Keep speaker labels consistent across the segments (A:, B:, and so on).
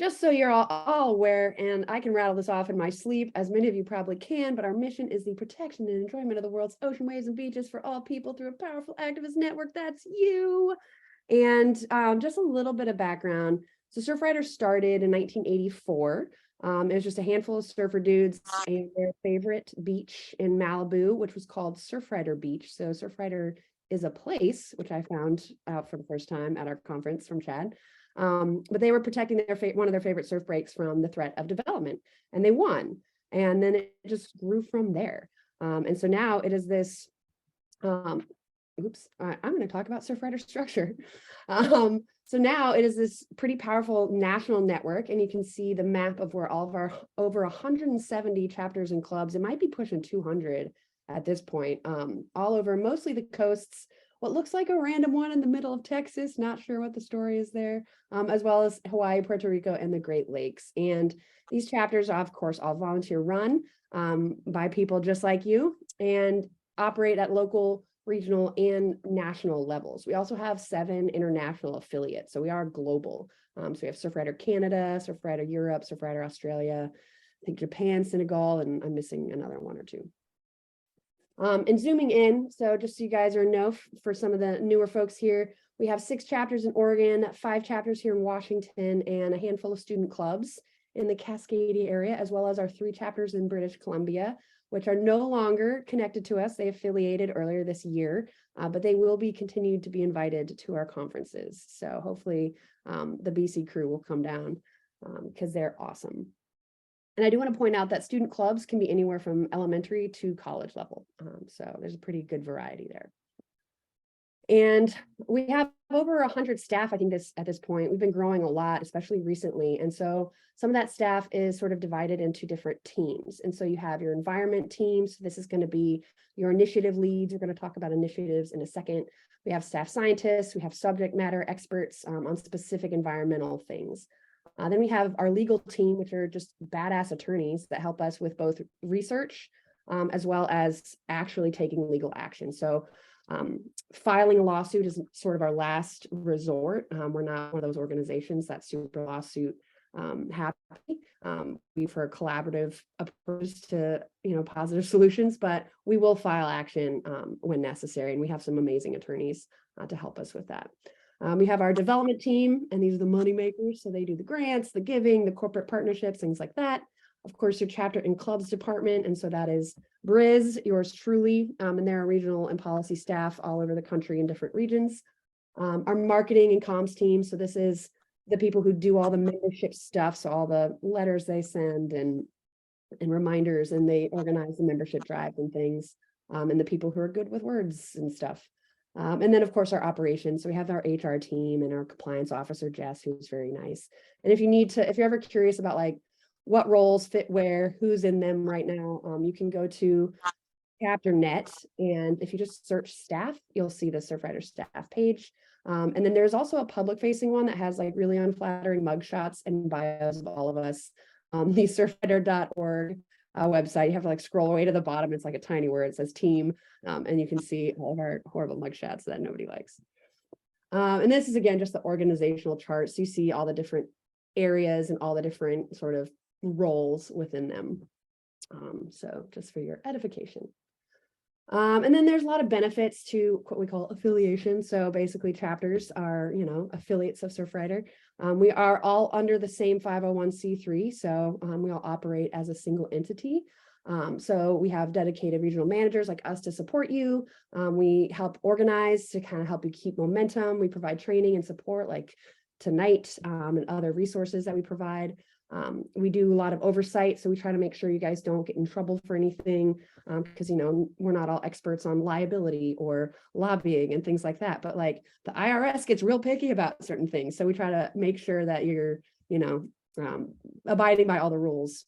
A: just so you're all aware, and I can rattle this off in my sleep, as many of you probably can, but our mission is the protection and enjoyment of the world's ocean, waves, and beaches for all people through a powerful activist network. That's you. And just a little bit of background. So Surfrider started in 1984. It was just a handful of surfer dudes and their favorite beach in Malibu, which was called Surfrider Beach. So Surfrider is a place, which I found out for the first time at our conference from Chad. But they were protecting one of their favorite surf breaks from the threat of development, and they won. And then it just grew from there. And so now it is this, I'm going to talk about Surfrider structure. So now it is this pretty powerful national network, and you can see the map of where all of our over 170 chapters and clubs, it might be pushing 200 at this point, all over mostly the coasts, what looks like a random one in the middle of Texas, not sure what the story is there, as well as Hawaii, Puerto Rico, and the Great Lakes. And these chapters are, of course, all volunteer run by people just like you, and operate at local, regional, and national levels. We also have 7 international affiliates, so we are global. So we have Surfrider Canada, Surfrider Europe, Surfrider Australia, I think Japan, Senegal, and I'm missing another one or two. And zooming in, so just so you guys know, for some of the newer folks here, we have 6 chapters in Oregon, 5 chapters here in Washington, and a handful of student clubs in the Cascadia area, as well as our 3 chapters in British Columbia, which are no longer connected to us. They affiliated earlier this year, but they will be continued to be invited to our conferences. So hopefully the BC crew will come down because they're awesome. And I do want to point out that student clubs can be anywhere from elementary to college level. So there's a pretty good variety there. And we have over 100 staff, I think at this point. We've been growing a lot, especially recently. And so some of that staff is sort of divided into different teams. And so you have your environment teams. This is going to be your initiative leads. We're going to talk about initiatives in a second. We have staff scientists. We have subject matter experts on specific environmental things. Then we have our legal team, which are just badass attorneys that help us with both research as well as actually taking legal action. So filing a lawsuit is sort of our last resort. We're not one of those organizations that super lawsuit happy. We prefer a collaborative approach to positive solutions, but we will file action when necessary, and we have some amazing attorneys to help us with that. We have our development team, and these are the money makers. So they do the grants, the giving, the corporate partnerships, things like that. Of course, your chapter and clubs department. And so that is Briz, yours truly, and there are regional and policy staff all over the country in different regions. Our marketing and comms team. So this is the people who do all the membership stuff. So all the letters they send and reminders, and they organize the membership drive and things, and the people who are good with words and stuff. And then, of course, our operations. So we have our HR team and our compliance officer, Jess, who's very nice. And if you're ever curious about like what roles fit where, who's in them right now, you can go to ChapterNet, and if you just search staff, you'll see the Surfrider staff page. And then there's also a public-facing one that has like really unflattering mugshots and bios of all of us. The surfrider.org website, you have to like scroll away to the bottom. It's like a tiny word. It says team, and you can see all of our horrible mugshots that nobody likes. And this is, again, just the organizational chart. So you see all the different areas and all the different sort of roles within them. So just for your edification. And then there's a lot of benefits to what we call affiliation. So basically chapters are, affiliates of Surfrider. We are all under the same 501c3. So we all operate as a single entity. So we have dedicated regional managers like us to support you. We help organize to kind of help you keep momentum. We provide training and support like tonight and other resources that we provide. We do a lot of oversight, so we try to make sure you guys don't get in trouble for anything, because we're not all experts on liability or lobbying and things like that, but like the IRS gets real picky about certain things, so we try to make sure that you're abiding by all the rules.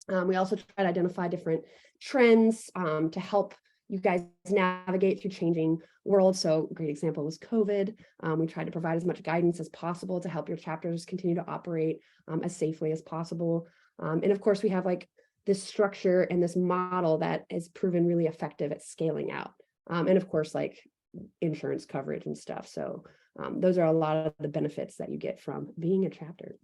A: We also try to identify different trends to help you guys navigate through changing world. So a great example was COVID. We tried to provide as much guidance as possible to help your chapters continue to operate as safely as possible. And of course, we have like this structure and this model that has proven really effective at scaling out. And of course, like insurance coverage and stuff. So those are a lot of the benefits that you get from being a chapter.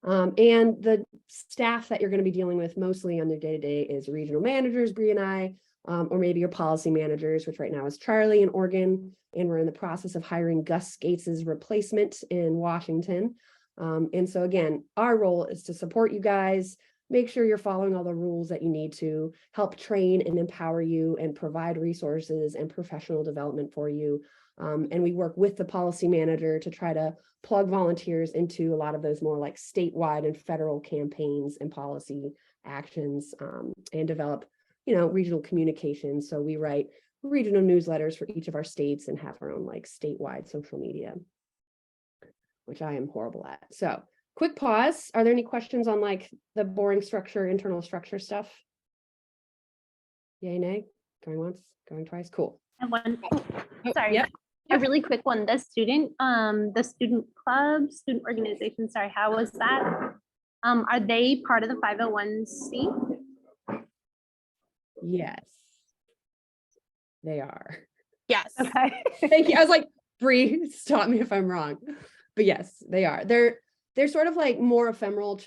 A: And the staff that you're going to be dealing with mostly on their day-to-day is regional managers, Bree and I, or maybe your policy managers, which right now is Charlie in Oregon, and we're in the process of hiring Gus Gates's replacement in Washington. And so again, our role is to support you guys, make sure you're following all the rules that you need to, help train and empower you, and provide resources and professional development for you. And we work with the policy manager to try to plug volunteers into a lot of those more like statewide and federal campaigns and policy actions, and develop, regional communications. So we write regional newsletters for each of our states and have our own like statewide social media, which I am horrible at. So quick pause. Are there any questions on like the boring structure, internal structure stuff? Yay, nay? Going once, going twice? Cool.
B: And one,
A: sorry. Yep.
B: A really quick one. The student club, student organization, sorry, how was that? Are they part of the 501c?
A: Yes, they are.
C: Yes.
B: Okay.
A: Thank you. I was like, Bree, stop me if I'm wrong. But yes, they are. They're sort of like more ephemeral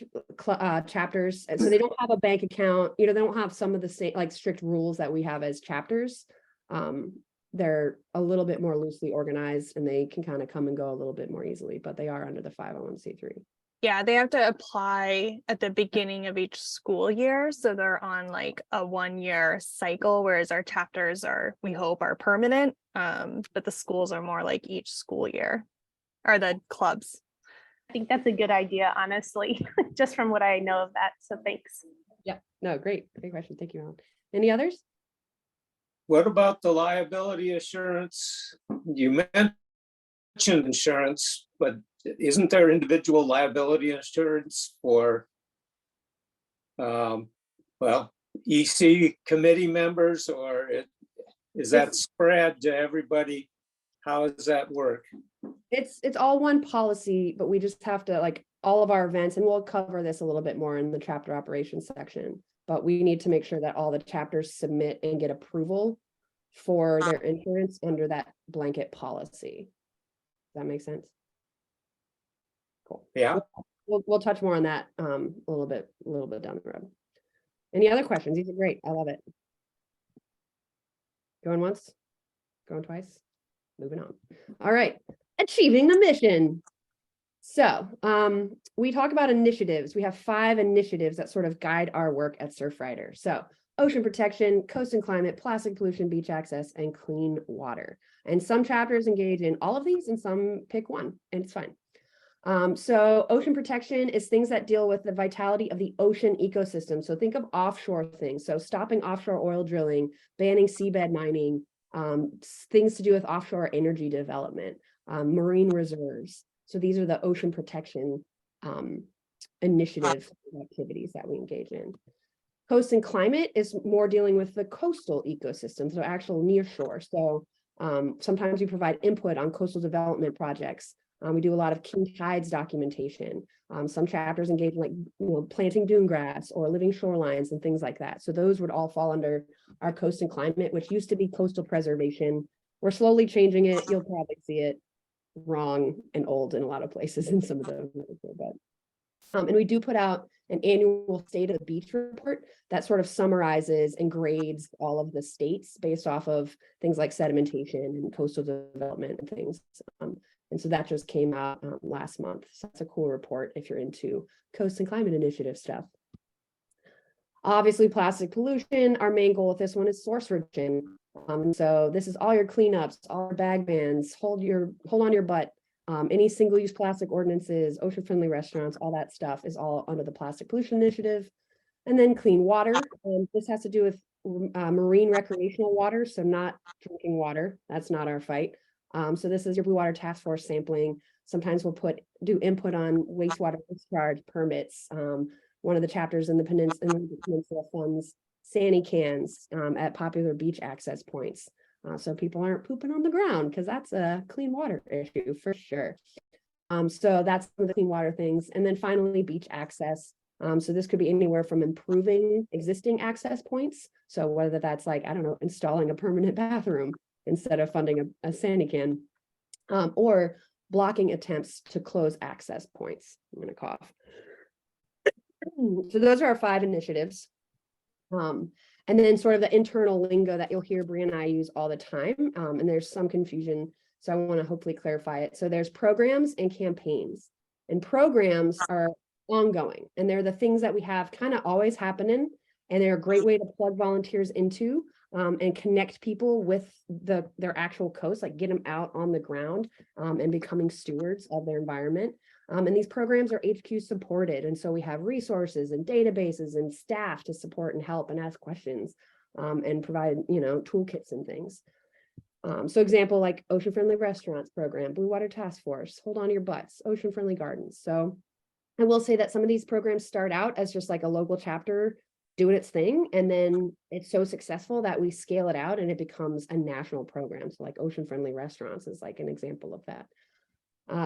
A: chapters. And so they don't have a bank account. They don't have some of the same like strict rules that we have as chapters. They're a little bit more loosely organized and they can kind of come and go a little bit more easily, but they are under the 501c3.
C: Yeah, they have to apply at the beginning of each school year. So they're on like a 1-year cycle, whereas our chapters we hope are permanent. But the schools are more like each school year, or the clubs.
B: I think that's a good idea, honestly, just from what I know of that. So thanks.
A: Yeah, no, great question. Thank you, Alan. Any others?
D: What about the liability assurance? You mentioned insurance, but isn't there individual liability insurance for, EC committee members, or is that spread to everybody? How does that work?
A: It's all one policy, but we just have to like all of our events, and we'll cover this a little bit more in the chapter operations section, but we need to make sure that all the chapters submit and get approval for their insurance under that blanket policy. Does that make sense? Cool.
D: Yeah.
A: We'll touch more on that a little bit down the road. Any other questions? These are great. I love it. Going once, going twice, moving on. All right. Achieving the mission. So we talk about initiatives. We have 5 initiatives that sort of guide our work at Surfrider. So ocean protection, coast and climate, plastic pollution, beach access, and clean water. And some chapters engage in all of these and some pick one, and it's fine. So ocean protection is things that deal with the vitality of the ocean ecosystem. So think of offshore things. So stopping offshore oil drilling, banning seabed mining, things to do with offshore energy development, marine reserves. So these are the ocean protection initiative activities that we engage in. Coast and climate is more dealing with the coastal ecosystem, so actual near shore. So sometimes we provide input on coastal development projects. We do a lot of king tides documentation. Some chapters engage in like planting dune grass or living shorelines and things like that. So those would all fall under our coast and climate, which used to be coastal preservation. We're slowly changing it. You'll probably see it wrong and old in a lot of places in some of those. And we do put out an annual state of the beach report that sort of summarizes and grades all of the states based off of things like sedimentation and coastal development and things. And so that just came out last month. So that's a cool report if you're into coast and climate initiative stuff. Obviously, plastic pollution. Our main goal with this one is source reduction. So this is all your cleanups, all your bag bans, hold on your butt. Any single-use plastic ordinances, ocean-friendly restaurants, all that stuff is all under the Plastic Pollution Initiative. And then clean water. This has to do with marine recreational water, so not drinking water. That's not our fight. So this is your Blue Water Task Force sampling. Sometimes we'll do input on wastewater discharge permits. One of the chapters in the Peninsula funds Sani cans at popular beach access points. So people aren't pooping on the ground, because that's a clean water issue for sure. So that's one of the clean water things. And then finally, beach access. So this could be anywhere from improving existing access points. So whether that's like, I don't know, installing a permanent bathroom instead of funding a Sani can, or blocking attempts to close access points. I'm going to cough. So those are our 5 initiatives. And then sort of the internal lingo that you'll hear Brie and I use all the time. And there's some confusion, so I want to hopefully clarify it. So there's programs and campaigns, and programs are ongoing, and they're the things that we have kind of always happening, and they're a great way to plug volunteers into and connect people with their actual coast, like get them out on the ground and becoming stewards of their environment. And these programs are HQ supported. And so we have resources and databases and staff to support and help and ask questions and provide, toolkits and things. So example, like Ocean Friendly Restaurants program, Blue Water Task Force, Hold On to Your Butts, Ocean Friendly Gardens. So I will say that some of these programs start out as just like a local chapter doing its thing. And then it's so successful that we scale it out and it becomes a national program. So like Ocean Friendly Restaurants is like an example of that.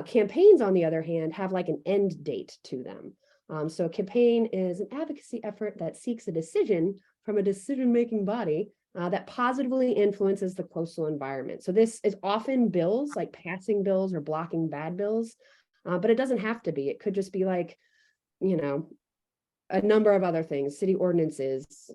A: Campaigns, on the other hand, have like an end date to them. So a campaign is an advocacy effort that seeks a decision from a decision-making body that positively influences the coastal environment. So this is often bills, like passing bills or blocking bad bills, but it doesn't have to be. It could just be like, a number of other things, city ordinances,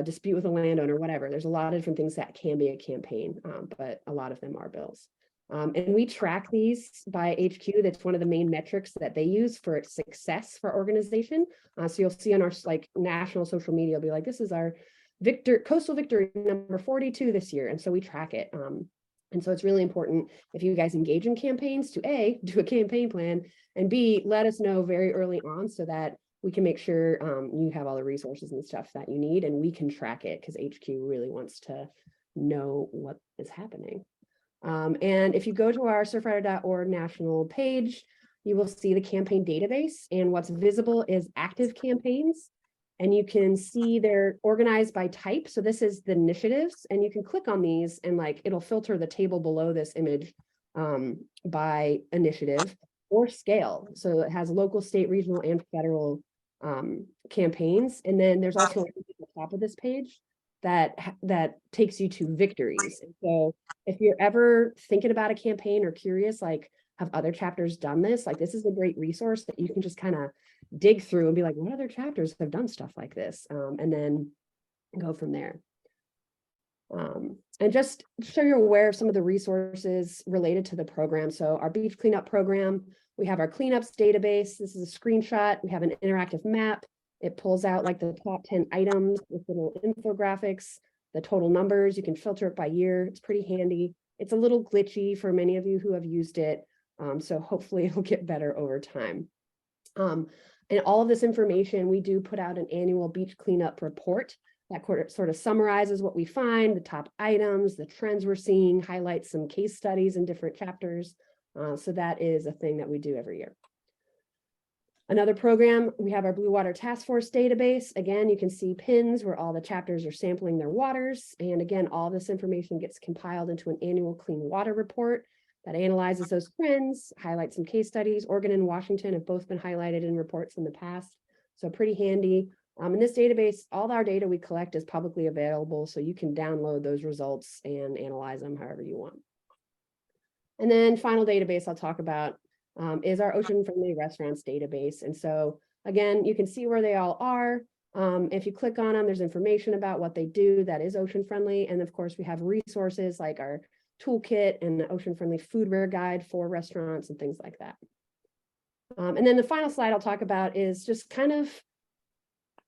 A: dispute with a landowner, whatever. There's a lot of different things that can be a campaign, but a lot of them are bills. And we track these by HQ. That's one of the main metrics that they use for its success for organization. So you'll see on our national social media, it'll be like, this is our coastal victory number 42 this year. And so we track it. And so it's really important if you guys engage in campaigns to A, do a campaign plan, and B, let us know very early on so that we can make sure you have all the resources and stuff that you need, and we can track it because HQ really wants to know what is happening. And if you go to our surfrider.org national page, you will see the campaign database, and what's visible is active campaigns, and you can see they're organized by type. So this is the initiatives, and you can click on these and it'll filter the table below this image by initiative or scale. So it has local, state, regional, and federal campaigns. And then there's also at the top of this page that takes you to victories. And so if you're ever thinking about a campaign or curious, have other chapters done this? This is a great resource that you can just kind of dig through and be like, what other chapters have done stuff like this? And then go from there. And just so you're aware of some of the resources related to the program. So our beach cleanup program, we have our cleanups database. This is a screenshot. We have an interactive map. It pulls out the top 10 items with little infographics, the total numbers. You can filter it by year. It's pretty handy. It's a little glitchy for many of you who have used it. So hopefully it'll get better over time. And all of this information, we do put out an annual beach cleanup report that sort of summarizes what we find, the top items, the trends we're seeing, highlights some case studies in different chapters. So that is a thing that we do every year. Another program, we have our Blue Water Task Force database. Again, you can see pins where all the chapters are sampling their waters. And again, all this information gets compiled into an annual clean water report that analyzes those trends, highlights some case studies. Oregon and Washington have both been highlighted in reports in the past. So pretty handy. In this database, all our data we collect is publicly available, so you can download those results and analyze them however you want. And then final database I'll talk about is our Ocean Friendly Restaurants database. And so again, you can see where they all are. If you click on them, there's information about what they do that is ocean friendly. And of course, we have resources like our toolkit and the Ocean Friendly Foodware Guide for restaurants and things like that. And then the final slide I'll talk about is just kind of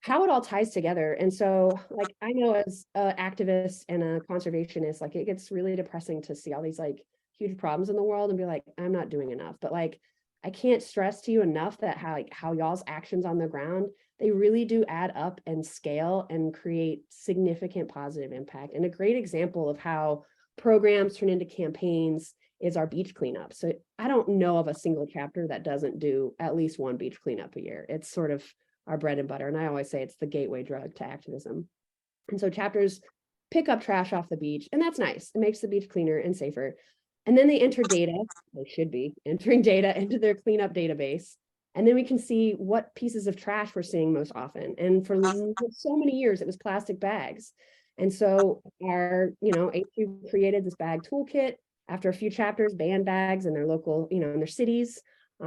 A: how it all ties together. And so I know as an activist and a conservationist, it gets really depressing to see all these huge problems in the world and be like, I'm not doing enough. But I can't stress to you enough that how y'all's actions on the ground, they really do add up and scale and create significant positive impact. And a great example of how programs turn into campaigns is our beach cleanup. So I don't know of a single chapter that doesn't do at least one beach cleanup a year. It's sort of our bread and butter. And I always say it's the gateway drug to activism. And so chapters pick up trash off the beach, and that's nice. It makes the beach cleaner and safer. And then they enter data, they should be entering data into their cleanup database. And then we can see what pieces of trash we're seeing most often. And for so many years, it was plastic bags. And so our, HQ created this bag toolkit. After a few chapters, banned bags in their local, in their cities.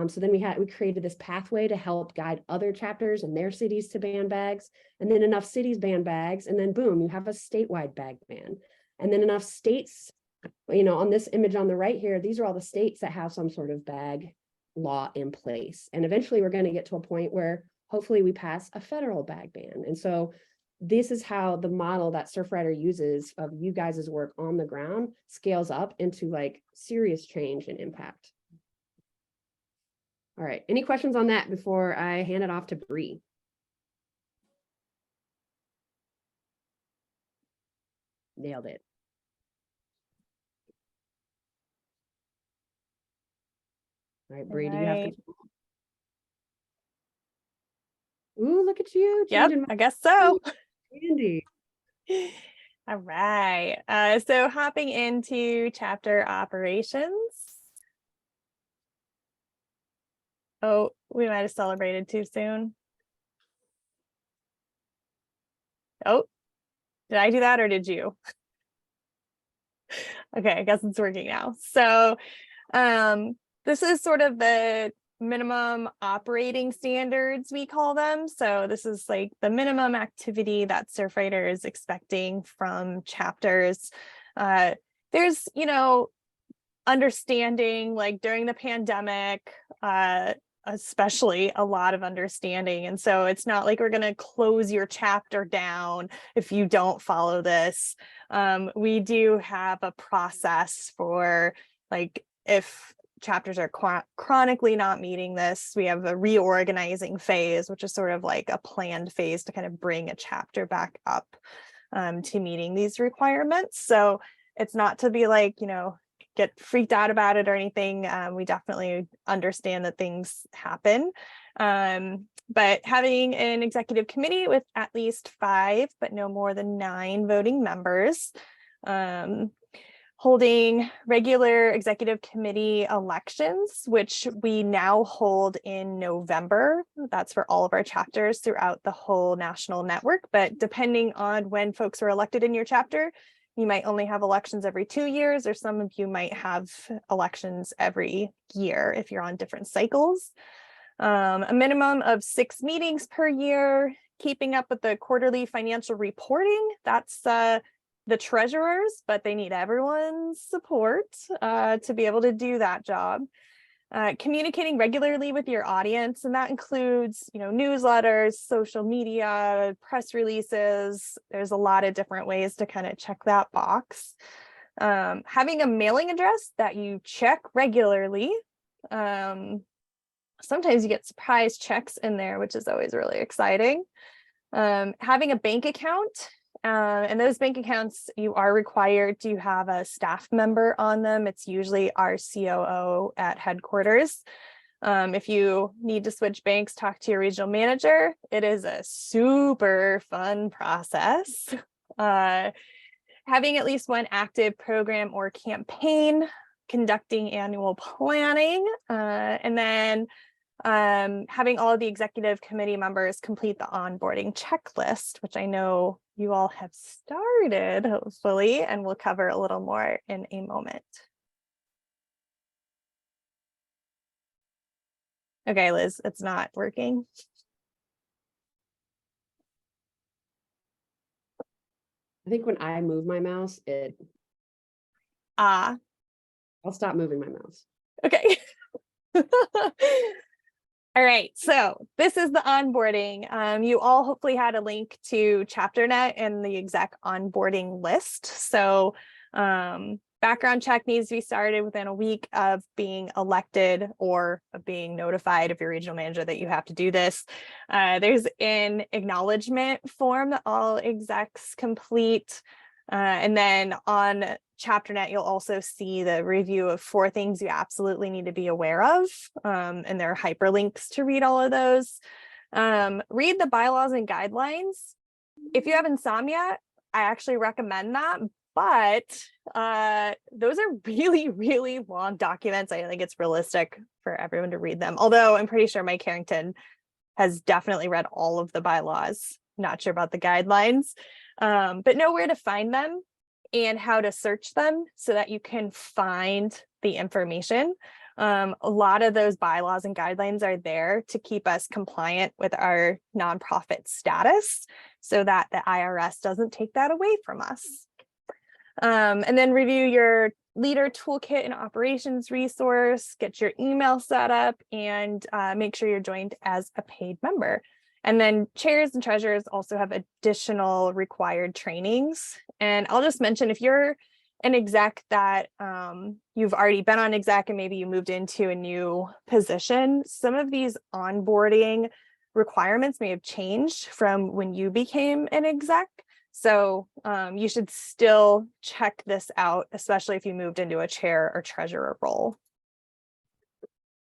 A: So then we created this pathway to help guide other chapters and their cities to ban bags, and then enough cities ban bags, and then boom, you have a statewide bag ban. And then enough states, on this image on the right here, these are all the states that have some sort of bag law in place. And eventually we're going to get to a point where hopefully we pass a federal bag ban. And so this is how the model that Surfrider uses of you guys' work on the ground scales up into like serious change and impact. All right, any questions on that before I hand it off to Bree? Nailed it. All right, Bree, do you have
C: Right.
A: to? Ooh, look at you.
C: Yep,
A: changing my
C: I guess so.
A: Andy.
C: All right. So hopping into chapter operations. Oh, we might have celebrated too soon. Oh, did I do that or did you? Okay, I guess it's working now. So this is sort of the minimum operating standards, we call them. So this is like the minimum activity that Surfrider is expecting from chapters. There's, understanding, like during the pandemic, especially a lot of understanding. And so it's not like we're going to close your chapter down if you don't follow this. We do have a process for like if chapters are chronically not meeting this, we have a reorganizing phase, which is sort of like a planned phase to kind of bring a chapter back up to meeting these requirements. So it's not to be like, get freaked out about it or anything. We definitely understand that things happen. But having an executive committee with at least 5, but no more than 9 voting members, holding regular executive committee elections, which we now hold in November. That's for all of our chapters throughout the whole national network. But depending on when folks were elected in your chapter, you might only have elections every 2 years, or some of you might have elections every year if you're on different cycles. A minimum of 6 meetings per year, keeping up with the quarterly financial reporting. That's the treasurers, but they need everyone's support to be able to do that job. Communicating regularly with your audience, and that includes, newsletters, social media, press releases. There's a lot of different ways to kind of check that box. Having a mailing address that you check regularly. Sometimes you get surprise checks in there, which is always really exciting. Having a bank account. And those bank accounts, you are required to have a staff member on them. It's usually our COO at headquarters. If you need to switch banks, talk to your regional manager. It is a super fun process. Having at least one active program or campaign, conducting annual planning, and then having all of the executive committee members complete the onboarding checklist, which I know you all have started, hopefully, and we'll cover a little more in a moment. Okay, Liz, it's not working.
A: I think when I move my mouse,
C: I'll
A: stop moving my mouse.
C: Okay. All right, so this is the onboarding. You all hopefully had a link to ChapterNet and the exec onboarding list. So background check needs to be started within a week of being elected or of being notified of your regional manager that you have to do this. There's an acknowledgement form that all execs complete. And then on ChapterNet, you'll also see the review of 4 things you absolutely need to be aware of. And there are hyperlinks to read all of those. Read the bylaws and guidelines. If you have insomnia, I actually recommend that. But those are really, really long documents. I think it's realistic for everyone to read them. Although I'm pretty sure Mike Harrington has definitely read all of the bylaws. Not sure about the guidelines, but know where to find them and how to search them so that you can find the information. A lot of those bylaws and guidelines are there to keep us compliant with our nonprofit status so that the IRS doesn't take that away from us. And then review your leader toolkit and operations resource, get your email set up, and make sure you're joined as a paid member. And then chairs and treasurers also have additional required trainings. And I'll just mention, if you're an exec that you've already been on exec and maybe you moved into a new position, some of these onboarding requirements may have changed from when you became an exec. So you should still check this out, especially if you moved into a chair or treasurer role.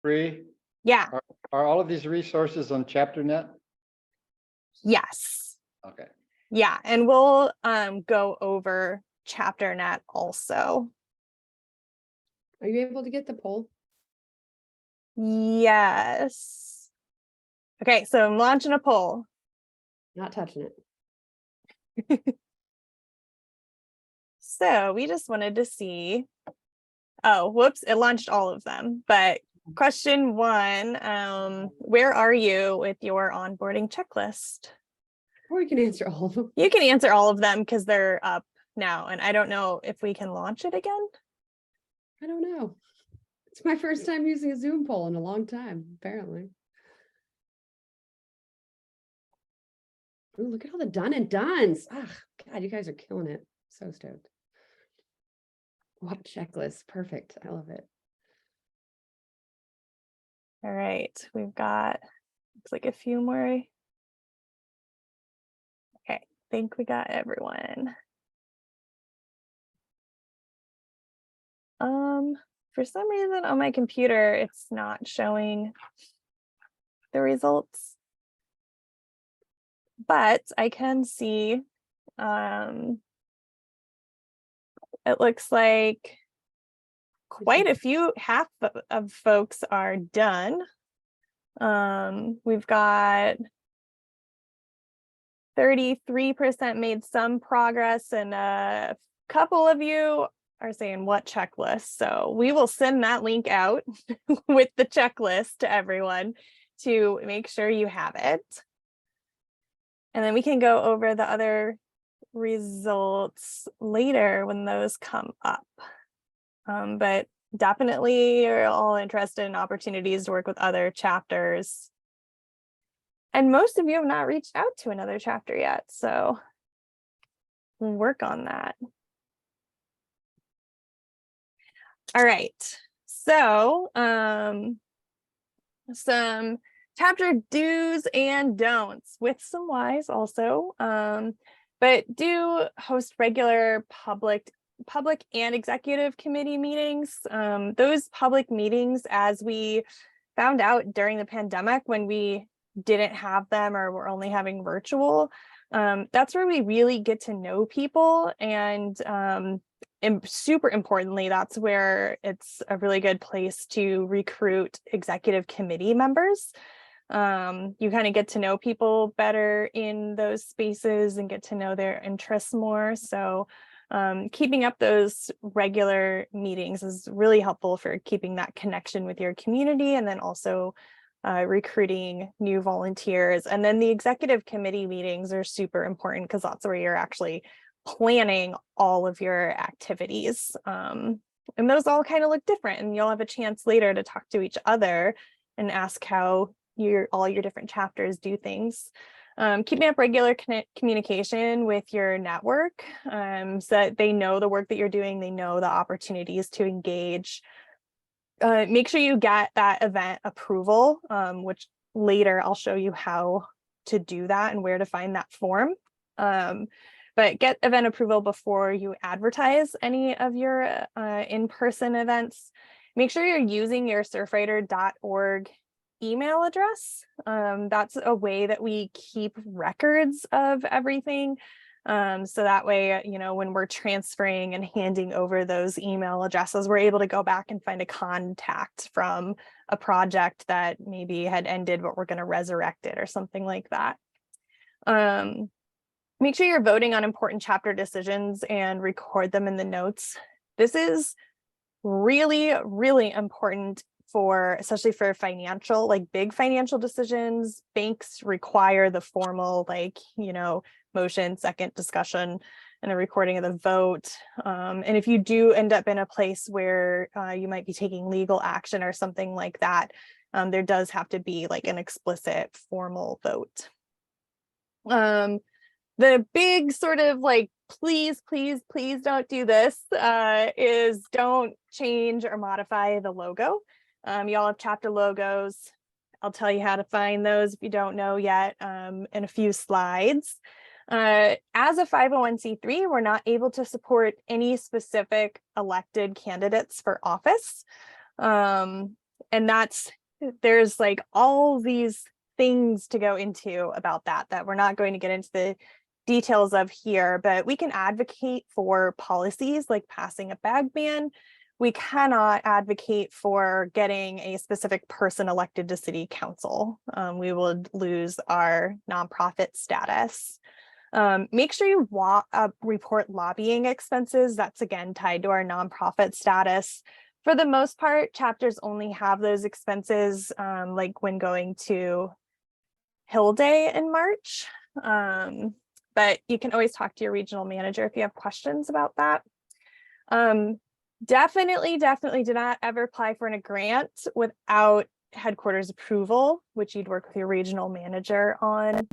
E: Bree,
C: Yeah.
E: are all of these resources on ChapterNet?
C: Yes.
E: Okay.
C: Yeah. And we'll go over ChapterNet also.
A: Are you able to get the poll?
C: Yes. Okay. So I'm launching a poll.
A: Not touching it.
C: So we just wanted to see, oh, whoops, it launched all of them. But question 1, where are you with your onboarding checklist?
A: Or we can answer all of them.
C: You can answer all of them because they're up now. And I don't know if we can launch it again.
A: I don't know. It's my first time using a Zoom poll in a long time, apparently. Ooh, look at all the done and dones. Ah, God, you guys are killing it. So stoked. What checklist? Perfect. I love it.
C: All right, we've got, looks like a few more. Okay, I think we got everyone. For some reason on my computer, it's not showing the results. But I can see, it looks like quite a few, half of folks are done. We've got 33% made some progress, and a couple of you are saying what checklist. So we will send that link out with the checklist to everyone to make sure you have it. And then we can go over the other results later when those come up. But definitely you're all interested in opportunities to work with other chapters. And most of you have not reached out to another chapter yet, so we'll work on that. All right, so some chapter do's and don'ts with some whys also, but do host regular public and executive committee meetings. Those public meetings, as we found out during the pandemic when we didn't have them or were only having virtual, that's where we really get to know people, and super importantly, that's where it's a really good place to recruit executive committee members. You kind of get to know people better in those spaces and get to know their interests more. So keeping up those regular meetings is really helpful for keeping that connection with your community, and then also recruiting new volunteers. And then the executive committee meetings are super important because that's where you're actually planning all of your activities. And those all kind of look different, and you'll have a chance later to talk to each other and ask how all your different chapters do things. Keeping up regular communication with your network, so that they know the work that you're doing, they know the opportunities to engage. Make sure you get that event approval, which later I'll show you how to do that and where to find that form. But get event approval before you advertise any of your in-person events. Make sure you're using your surfrider.org email address. That's a way that we keep records of everything. So that way, you know, when we're transferring and handing over those email addresses, we're able to go back and find a contact from a project that maybe had ended, but we're going to resurrect it or something like that. Make sure you're voting on important chapter decisions and record them in the notes. This is really, really important for, especially for financial, like big financial decisions. Banks require the formal, like, motion, second, discussion, and a recording of the vote. And if you do end up in a place where you might be taking legal action or something like that, there does have to be like an explicit formal vote. The big sort of like, please don't do this, is don't change or modify the logo. Y'all have chapter logos. I'll tell you how to find those if you don't know yet, in a few slides. As a 501c3, we're not able to support any specific elected candidates for office. And there's like all these things to go into about that we're not going to get into the details of here, but we can advocate for policies like passing a bag ban. We cannot advocate for getting a specific person elected to city council. We would lose our nonprofit status. Make sure you report lobbying expenses. That's again tied to our nonprofit status. For the most part, chapters only have those expenses like when going to Hill Day in March. But you can always talk to your regional manager if you have questions about that. Definitely do not ever apply for a grant without headquarters approval, which you'd work with your regional manager on.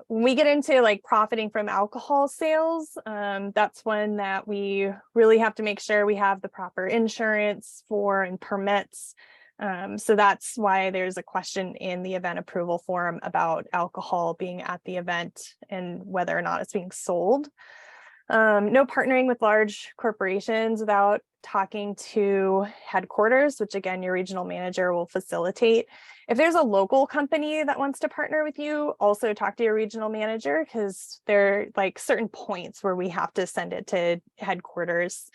C: When we get into like profiting from alcohol sales, that's one that we really have to make sure we have the proper insurance for and permits. So that's why there's a question in the event approval form about alcohol being at the event and whether or not it's being sold. No partnering with large corporations without talking to headquarters, which again, your regional manager will facilitate. If there's a local company that wants to partner with you, also talk to your regional manager, because there are like certain points where we have to send it to headquarters.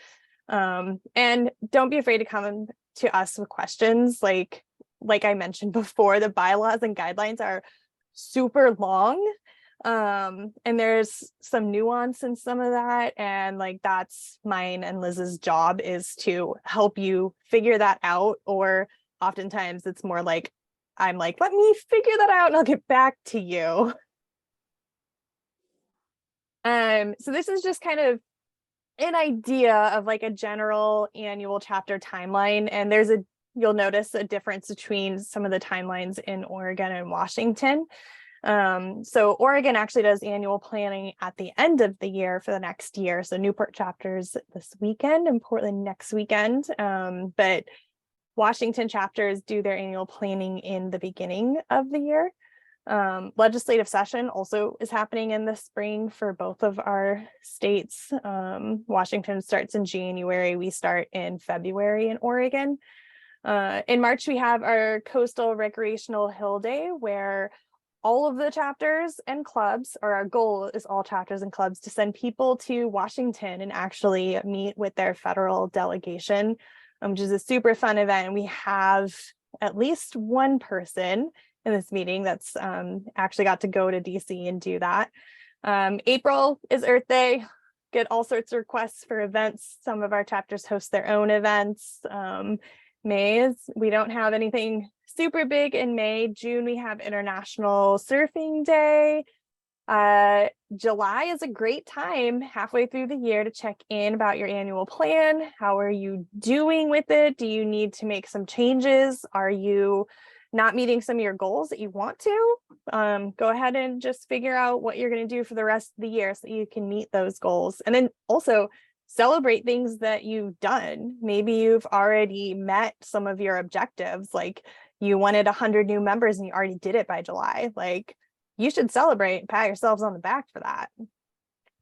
C: And don't be afraid to come to us with questions. Like I mentioned before, the bylaws and guidelines are super long. And there's some nuance in some of that. And like, that's mine and Liz's job, is to help you figure that out. Or oftentimes it's more like, I'm like, let me figure that out and I'll get back to you. So this is just kind of an idea of like a general annual chapter timeline. And you'll notice a difference between some of the timelines in Oregon and Washington. So Oregon actually does annual planning at the end of the year for the next year. So Newport chapters this weekend and Portland next weekend. But Washington chapters do their annual planning in the beginning of the year. Legislative session also is happening in the spring for both of our states. Washington starts in January. We start in February in Oregon. In March, we have our Coastal Recreational Hill Day, where all of the chapters and clubs, or our goal is all chapters and clubs, to send people to Washington and actually meet with their federal delegation, which is a super fun event. And we have at least one person in this meeting that's actually got to go to DC and do that. April is Earth Day. Get all sorts of requests for events. Some of our chapters host their own events. May we don't have anything super big in May. June, we have International Surfing Day. July is a great time halfway through the year to check in about your annual plan. How are you doing with it? Do you need to make some changes? Are you not meeting some of your goals that you want to? Go ahead and just figure out what you're going to do for the rest of the year so that you can meet those goals. And then also celebrate things that you've done. Maybe you've already met some of your objectives, like you wanted 100 new members and you already did it by July. Like, you should celebrate and pat yourselves on the back for that.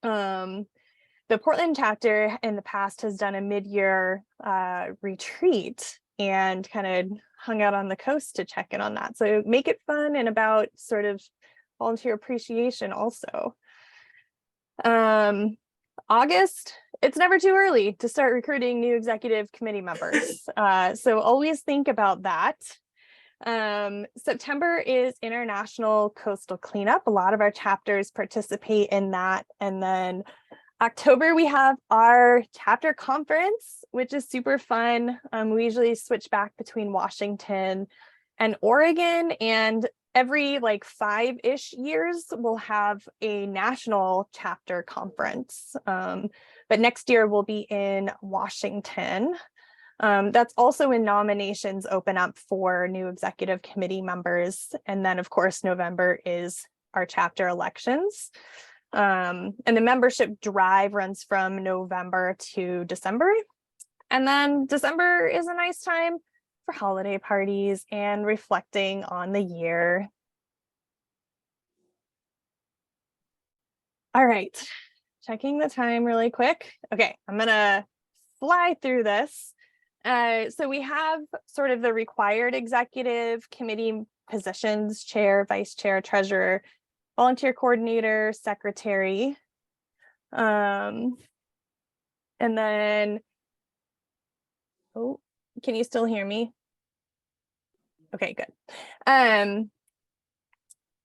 C: The Portland chapter in the past has done a mid-year retreat and kind of hung out on the coast to check in on that. So make it fun and about sort of volunteer appreciation also. August, it's never too early to start recruiting new executive committee members. So always think about that. September is International Coastal Cleanup. A lot of our chapters participate in that. And then October, we have our chapter conference, which is super fun. We usually switch back between Washington and Oregon, and every like 5-ish years we'll have a national chapter conference. But next year we'll be in Washington. That's also when nominations open up for new executive committee members. And then of course, November is our chapter elections. And the membership drive runs from November to December. And then December is a nice time for holiday parties and reflecting on the year. All right, checking the time really quick. Okay, I'm gonna fly through this. So we have sort of the required executive committee positions: chair, vice chair, treasurer, volunteer coordinator, secretary. And then, oh, can you still hear me? Okay, good. And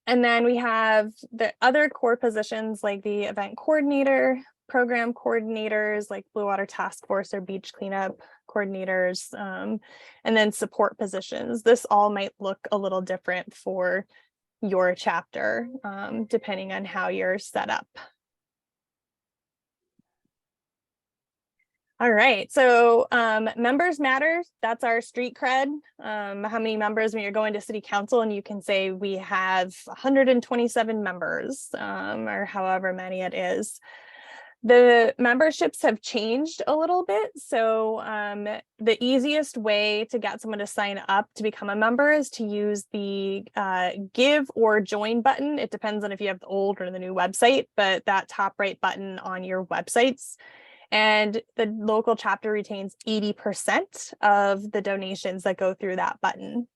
C: then we have the other core positions like the event coordinator, program coordinators like Blue Water Task Force or beach cleanup coordinators, and then support positions. This all might look a little different for your chapter, depending on how you're set up. All right, so members matter. That's our street cred. How many members when you're going to city council and you can say we have 127 members, or however many it is. The memberships have changed a little bit. So the easiest way to get someone to sign up to become a member is to use the give or join button. It depends on if you have the old or the new website, but that top right button on your websites. And the local chapter retains 80% of the donations that go through that button.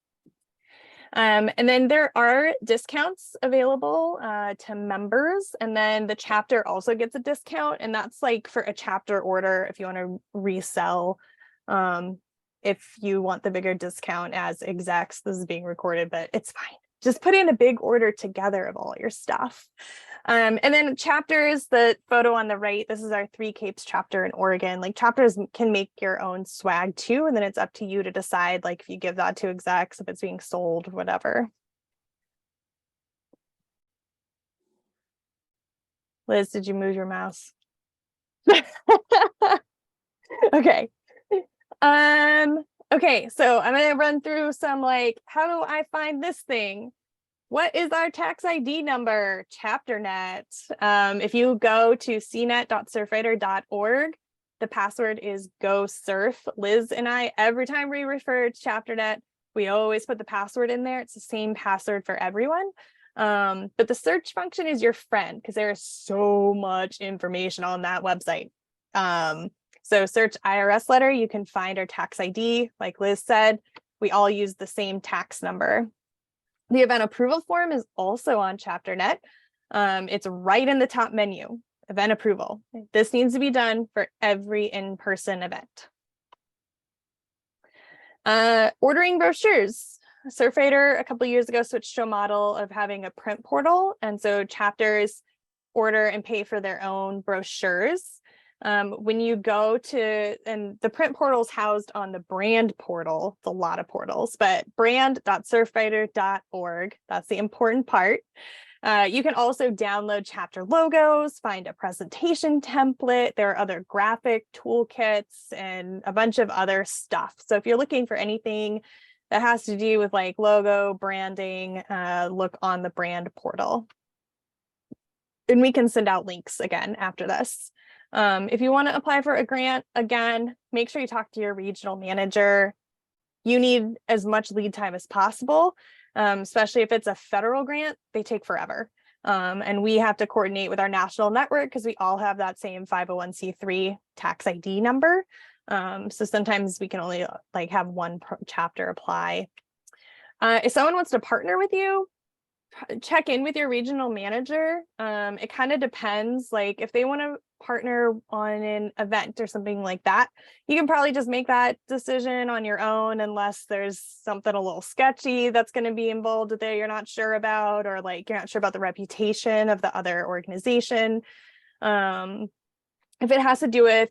C: And then there are discounts available to members, and then the chapter also gets a discount, and that's like for a chapter order if you want to resell. If you want the bigger discount as execs, this is being recorded, but it's fine. Just put in a big order together of all your stuff. And then chapters, the photo on the right, this is our Three Capes chapter in Oregon. Like chapters can make your own swag too, and then it's up to you to decide like if you give that to execs, if it's being sold, whatever. Liz, did you move your mouse? Okay. Okay, so I'm gonna run through some like, how do I find this thing? What is our tax ID number? ChapterNet. If you go to cnet.surfrider.org, the password is GoSurf. Liz and I, every time we refer to ChapterNet, we always put the password in there. It's the same password for everyone. But the search function is your friend because there is so much information on that website. So search IRS letter, you can find our tax ID. Like Liz said, we all use the same tax number. The event approval form is also on ChapterNet. It's right in the top menu, event approval. This needs to be done for every in-person event. Ordering brochures. Surfrider a couple of years ago switched to a model of having a print portal. And so chapters order and pay for their own brochures. When you go to, and the print portal is housed on the brand portal, it's a lot of portals, but brand.surfrider.org, that's the important part. You can also download chapter logos, find a presentation template. There are other graphic toolkits and a bunch of other stuff. So if you're looking for anything that has to do with like logo, branding, look on the brand portal. And we can send out links again after this. If you want to apply for a grant, again, make sure you talk to your regional manager. You need as much lead time as possible, especially if it's a federal grant, they take forever. And we have to coordinate with our national network because we all have that same 501c3 tax ID number. So sometimes we can only like have one chapter apply. If someone wants to partner with you, check in with your regional manager. It kind of depends, like if they want to partner on an event or something like that, you can probably just make that decision on your own unless there's something a little sketchy that's going to be involved that you're not sure about, or like you're not sure about the reputation of the other organization. If it has to do with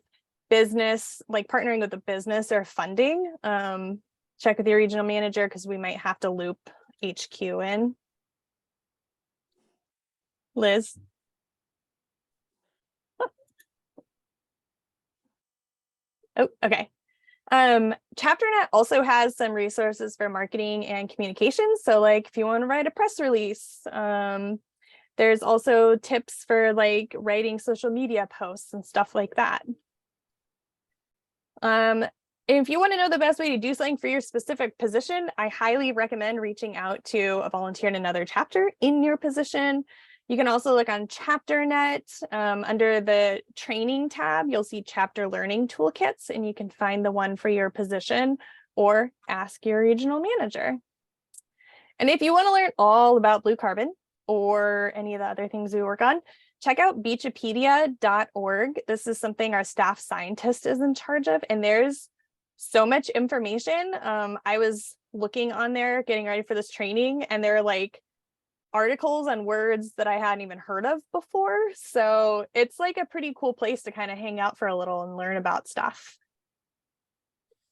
C: business, like partnering with the business or funding, check with your regional manager because we might have to loop HQ in. Liz? Oh, okay. ChapterNet also has some resources for marketing and communications. So like if you want to write a press release, there's also tips for like writing social media posts and stuff like that. If you want to know the best way to do something for your specific position, I highly recommend reaching out to a volunteer in another chapter in your position. You can also look on ChapterNet. Under the training tab, you'll see chapter learning toolkits, and you can find the one for your position or ask your regional manager. And if you want to learn all about blue carbon or any of the other things we work on, check out beachipedia.org. This is something our staff scientist is in charge of, and there's so much information. I was looking on there, getting ready for this training, and there are like articles and words that I hadn't even heard of before. So it's like a pretty cool place to kind of hang out for a little and learn about stuff.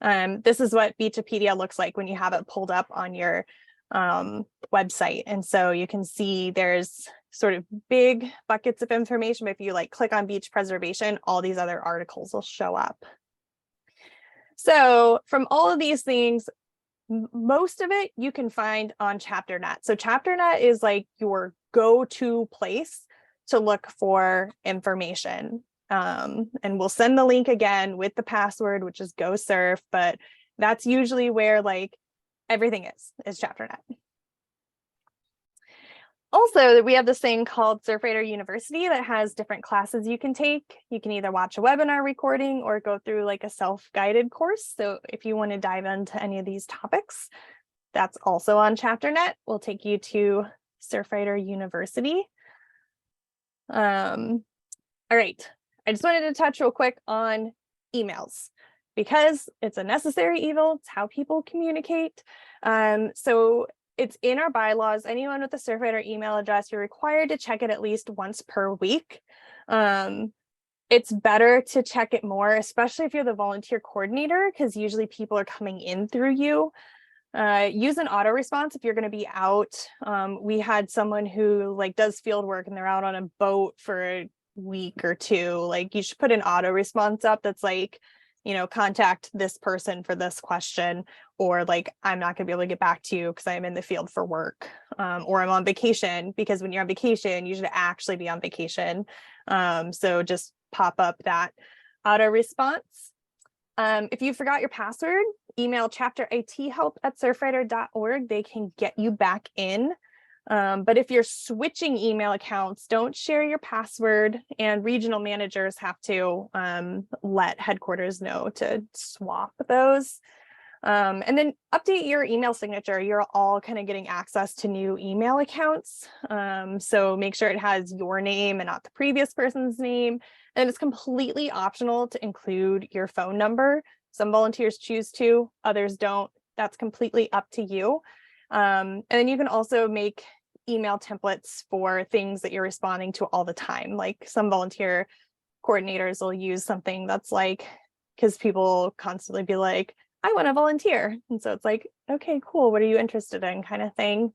C: This is what Beachipedia looks like when you have it pulled up on your website. And so you can see there's sort of big buckets of information. But if you like click on beach preservation, all these other articles will show up. So from all of these things, most of it you can find on ChapterNet. So ChapterNet is like your go-to place to look for information. And we'll send the link again with the password, which is go surf, but that's usually where like everything is ChapterNet. Also, we have this thing called Surfrider University that has different classes you can take. You can either watch a webinar recording or go through like a self-guided course. So if you want to dive into any of these topics, that's also on ChapterNet. We'll take you to Surfrider University. All right, I just wanted to touch real quick on emails because it's a necessary evil. It's how people communicate. So it's in our bylaws. Anyone with a Surfrider email address, you're required to check it at least once per week. It's better to check it more, especially if you're the volunteer coordinator, because usually people are coming in through you. Use an auto response if you're going to be out. We had someone who like does field work and they're out on a boat for a week or two. Like you should put an auto response up that's like, you know, contact this person for this question, or like, I'm not gonna be able to get back to you because I'm in the field for work, or I'm on vacation, because when you're on vacation, you should actually be on vacation. So just pop up that auto response. If you forgot your password, email chapterithelp@surfrider.org. They can get you back in. But if you're switching email accounts, don't share your password, and regional managers have to let headquarters know to swap those. And then update your email signature. You're all kind of getting access to new email accounts. So make sure it has your name and not the previous person's name. And it's completely optional to include your phone number. Some volunteers choose to, others don't. That's completely up to you. And then you can also make email templates for things that you're responding to all the time. Like some volunteer coordinators will use something that's like, because people constantly be like, I want to volunteer. And so it's like, okay, cool. What are you interested in, kind of thing.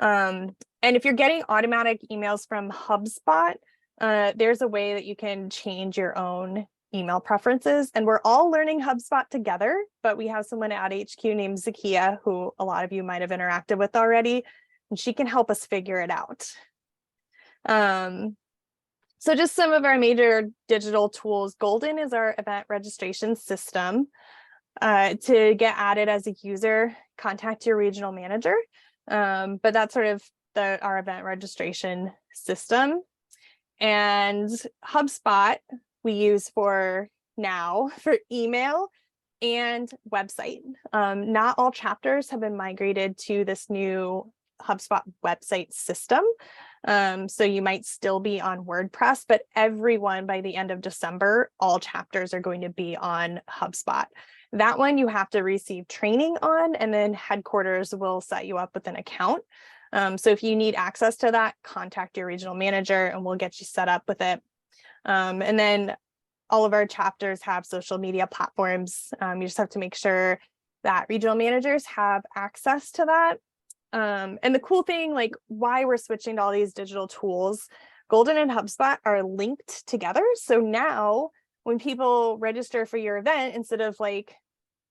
C: And if you're getting automatic emails from HubSpot, there's a way that you can change your own email preferences, and we're all learning HubSpot together, but we have someone at HQ named Zakia, who a lot of you might have interacted with already, and she can help us figure it out. So just some of our major digital tools. Golden is our event registration system. To get added as a user, contact your regional manager, but that's sort of our event registration system. And HubSpot we use for now for email and website. Not all chapters have been migrated to this new HubSpot website system. So you might still be on WordPress, but everyone by the end of December, all chapters are going to be on HubSpot. That one you have to receive training on, and then headquarters will set you up with an account. So if you need access to that, contact your regional manager and we'll get you set up with it. And then all of our chapters have social media platforms. You just have to make sure that regional managers have access to that. And the cool thing, like why we're switching to all these digital tools, Golden and HubSpot are linked together. So now when people register for your event, instead of like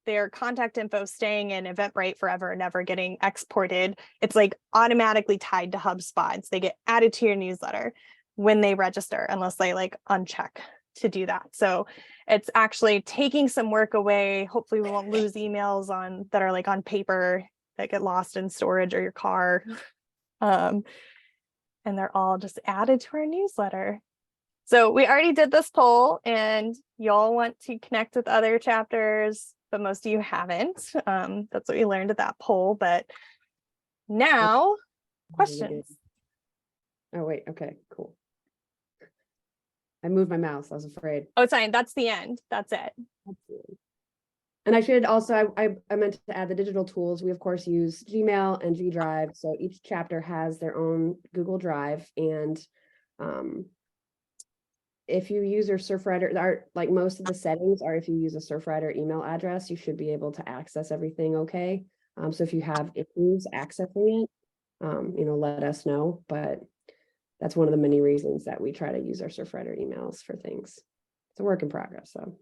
C: their contact info staying in Eventbrite forever and never getting exported, it's like automatically tied to HubSpot. So they get added to your newsletter when they register, unless they like uncheck to do that. So it's actually taking some work away. Hopefully we won't lose emails on that are like on paper that get lost in storage or your car. And they're all just added to our newsletter. So we already did this poll and y'all want to connect with other chapters, but most of you haven't. That's what we learned at that poll. But now, questions.
A: Oh, wait. Okay, cool. I moved my mouse. I was afraid.
C: Oh, it's fine. That's the end. That's it.
A: Absolutely. And I should also, I meant to add the digital tools. We of course use Gmail and G Drive. So each chapter has their own Google Drive. And if you use your Surfrider, like most of the settings are if you use a Surfrider email address, you should be able to access everything okay. So if you have issues accessing it, let us know. But that's one of the many reasons that we try to use our Surfrider emails for things. It's a work in progress. So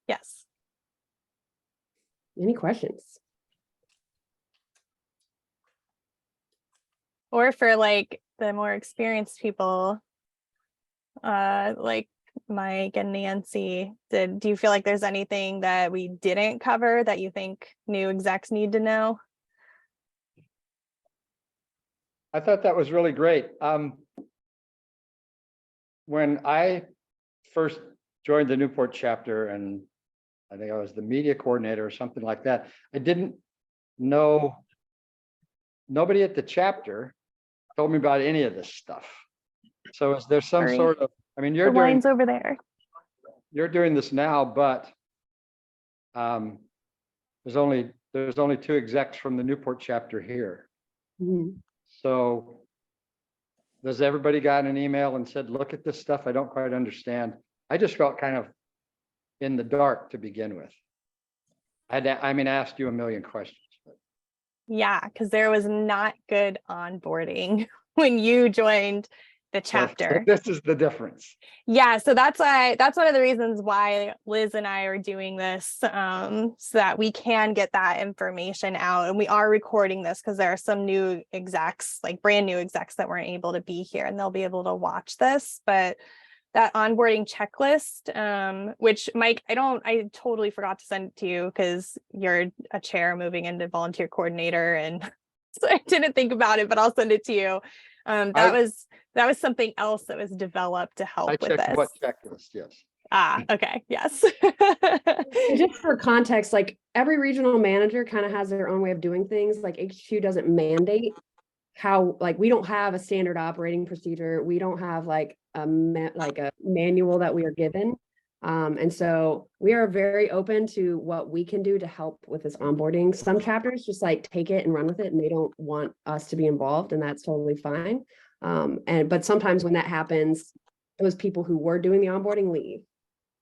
C: yes.
A: Any questions?
C: Or for like the more experienced people, like Mike and Nancy, do you feel like there's anything that we didn't cover that you think new execs need to know?
E: I thought that was really great. When I first joined the Newport chapter, and I think I was the media coordinator or something like that, I didn't know, nobody at the chapter told me about any of this stuff. So is there some
C: Sorry.
E: sort of, I mean,
C: The line's over there.
E: you're doing this now, but there's only 2 execs from the Newport chapter here.
A: Mhm.
E: So does everybody got an email and said, look at this stuff? I don't quite understand. I just felt kind of in the dark to begin with. I asked you a million questions.
C: Yeah, because there was not good onboarding when you joined the chapter.
E: This is the difference.
C: Yeah, so that's one of the reasons why Liz and I are doing this, so that we can get that information out. And we are recording this because there are some new execs, like brand new execs that weren't able to be here, and they'll be able to watch this. But that onboarding checklist, which Mike, I totally forgot to send it to you because you're a chair moving into volunteer coordinator, and so I didn't think about it, but I'll send it to you. That was something else that was developed to help with this.
E: What checklist? Yes.
C: Okay. Yes.
A: And just for context, like every regional manager kind of has their own way of doing things. Like HQ doesn't mandate how, like we don't have a standard operating procedure. We don't have like a manual that we are given. And so we are very open to what we can do to help with this onboarding. Some chapters just like take it and run with it, and they don't want us to be involved, and that's totally fine. But sometimes when that happens, those people who were doing the onboarding leave.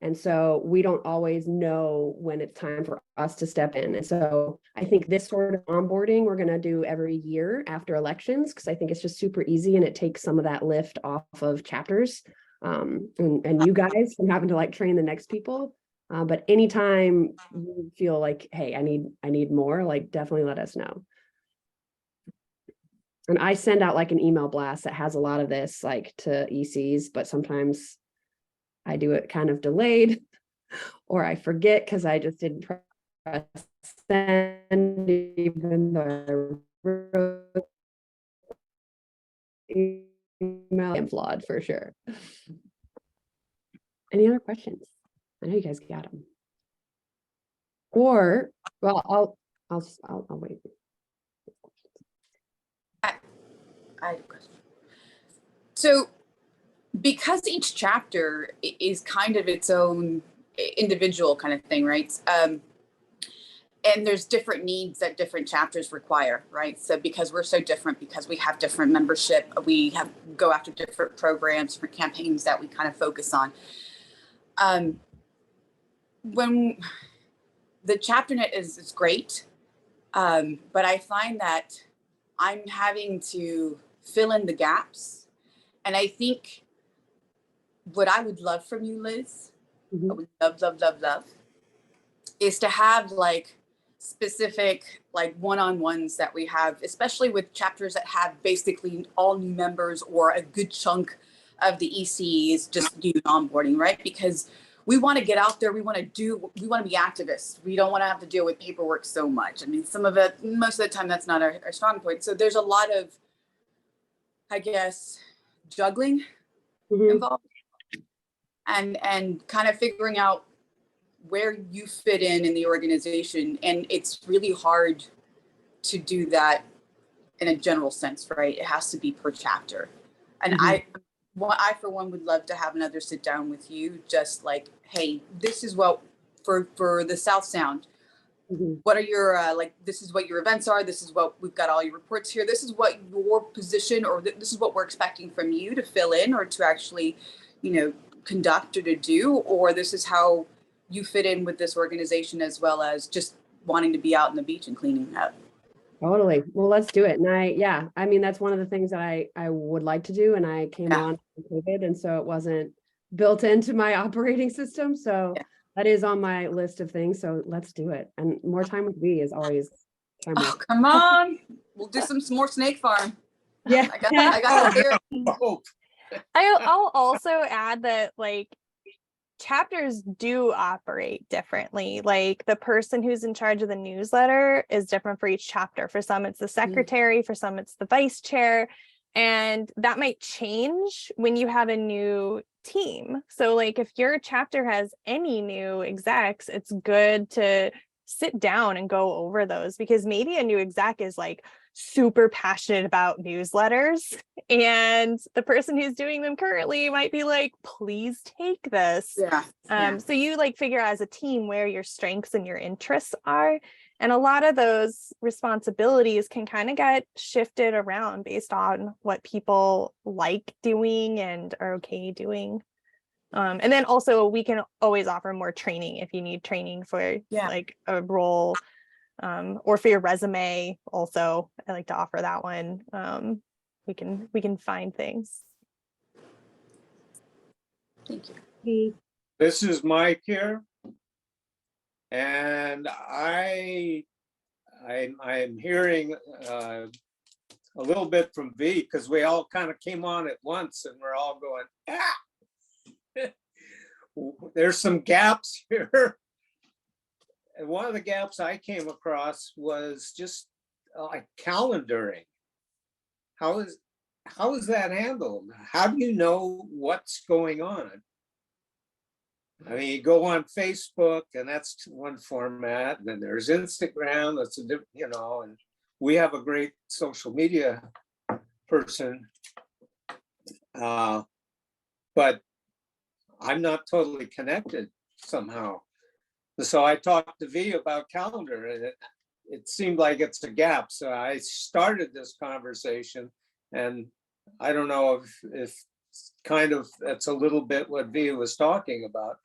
A: And so we don't always know when it's time for us to step in. And so I think this sort of onboarding we're going to do every year after elections, because I think it's just super easy and it takes some of that lift off of chapters and you guys from having to like train the next people. But anytime you feel like, hey, I need more, like definitely let us know. And I send out like an email blast that has a lot of this like to ECs, but sometimes I do it kind of delayed or I forget because I just didn't press send even though I wrote email. I'm flawed for sure. Any other questions? I know you guys got them. Or, well, I'll wait.
F: I have a question. So because each chapter is kind of its own individual kind of thing, right? And there's different needs that different chapters require, right? So because we're so different, because we have different membership, we go after different programs, different campaigns that we kind of focus on. When the chapter net is great, but I find that I'm having to fill in the gaps. And I think what I would love from you, Liz, I would love, is to have like specific like one-on-ones that we have, especially with chapters that have basically all new members or a good chunk of the ECs just do onboarding, right? Because we want to get out there, we want to be activists. We don't want to have to deal with paperwork so much. I mean, some of it, most of the time, that's not our strong point. So there's a lot of, I guess, juggling involved, and kind of figuring out where you fit in the organization. And it's really hard to do that in a general sense, right? It has to be per chapter. And I for one would love to have another sit down with you, just like, hey, this is what for the South Sound, what are your this is what your events are, this is what we've got all your reports here, this is what your position, or this is what we're expecting from you to fill in or to actually, conduct or to do, or this is how you fit in with this organization, as well as just wanting to be out on the beach and cleaning up.
A: Totally. Well, let's do it. And I mean, that's one of the things that I would like to do. And I came on COVID, and so it wasn't built into my operating system. So that is on my list of things. So let's do it. And more time with V is always time.
F: Oh, come on. We'll do some more snake farm.
A: Yeah.
F: I got there.
C: I'll also add that like chapters do operate differently. Like the person who's in charge of the newsletter is different for each chapter. For some, it's the secretary, for some, it's the vice chair. And that might change when you have a new team. So like if your chapter has any new execs, it's good to sit down and go over those, because maybe a new exec is like super passionate about newsletters, and the person who's doing them currently might be like, please take this. So you like figure out as a team where your strengths and your interests are, and a lot of those responsibilities can kind of get shifted around based on what people like doing and are okay doing. And then also we can always offer more training if you need training for like a role, or for your resume. Also, I like to offer that one. We can find things.
F: Thank you.
D: This is Mike here. And I'm hearing a little bit from V, because we all kind of came on at once and we're all going, there's some gaps here. And one of the gaps I came across was just like calendaring. How is that handled? How do you know what's going on? I mean, you go on Facebook and that's one format, and then there's Instagram, that's a different, and we have a great social media person, but I'm not totally connected somehow. So I talked to V about calendar, and it seemed like it's a gap. So I started this conversation, and I don't know if kind of that's a little bit what V was talking about,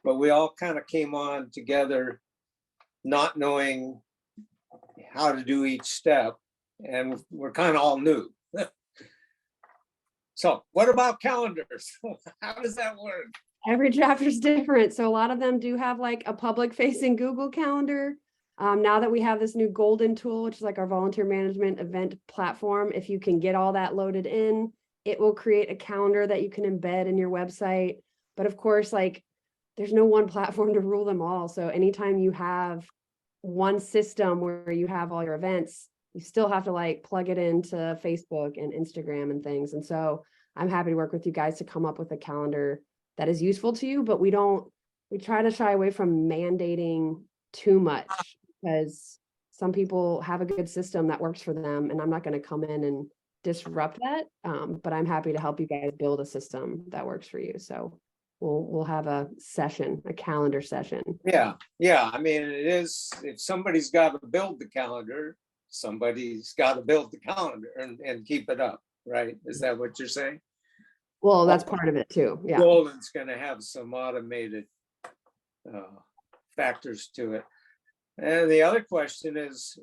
D: but we all kind of came on together, not knowing how to do each step, and we're kind of all new. So what about calendars? How does that work?
A: Every chapter is different. So a lot of them do have like a public facing Google Calendar. Now that we have this new golden tool, which is like our volunteer management event platform, if you can get all that loaded in, it will create a calendar that you can embed in your website. But of course, like there's no one platform to rule them all. So anytime you have one system where you have all your events, you still have to like plug it into Facebook and Instagram and things. And so I'm happy to work with you guys to come up with a calendar that is useful to you, but we try to shy away from mandating too much, because some people have a good system that works for them, and I'm not going to come in and disrupt that. But I'm happy to help you guys build a system that works for you. So we'll have a calendar session. Yeah.
D: I mean, it is, if somebody's got to build the calendar, somebody's got to build the calendar and keep it up, right? Is that what you're saying?
A: Well, that's part of it too. Yeah.
D: Golden's gonna have some automated factors to it. And the other question is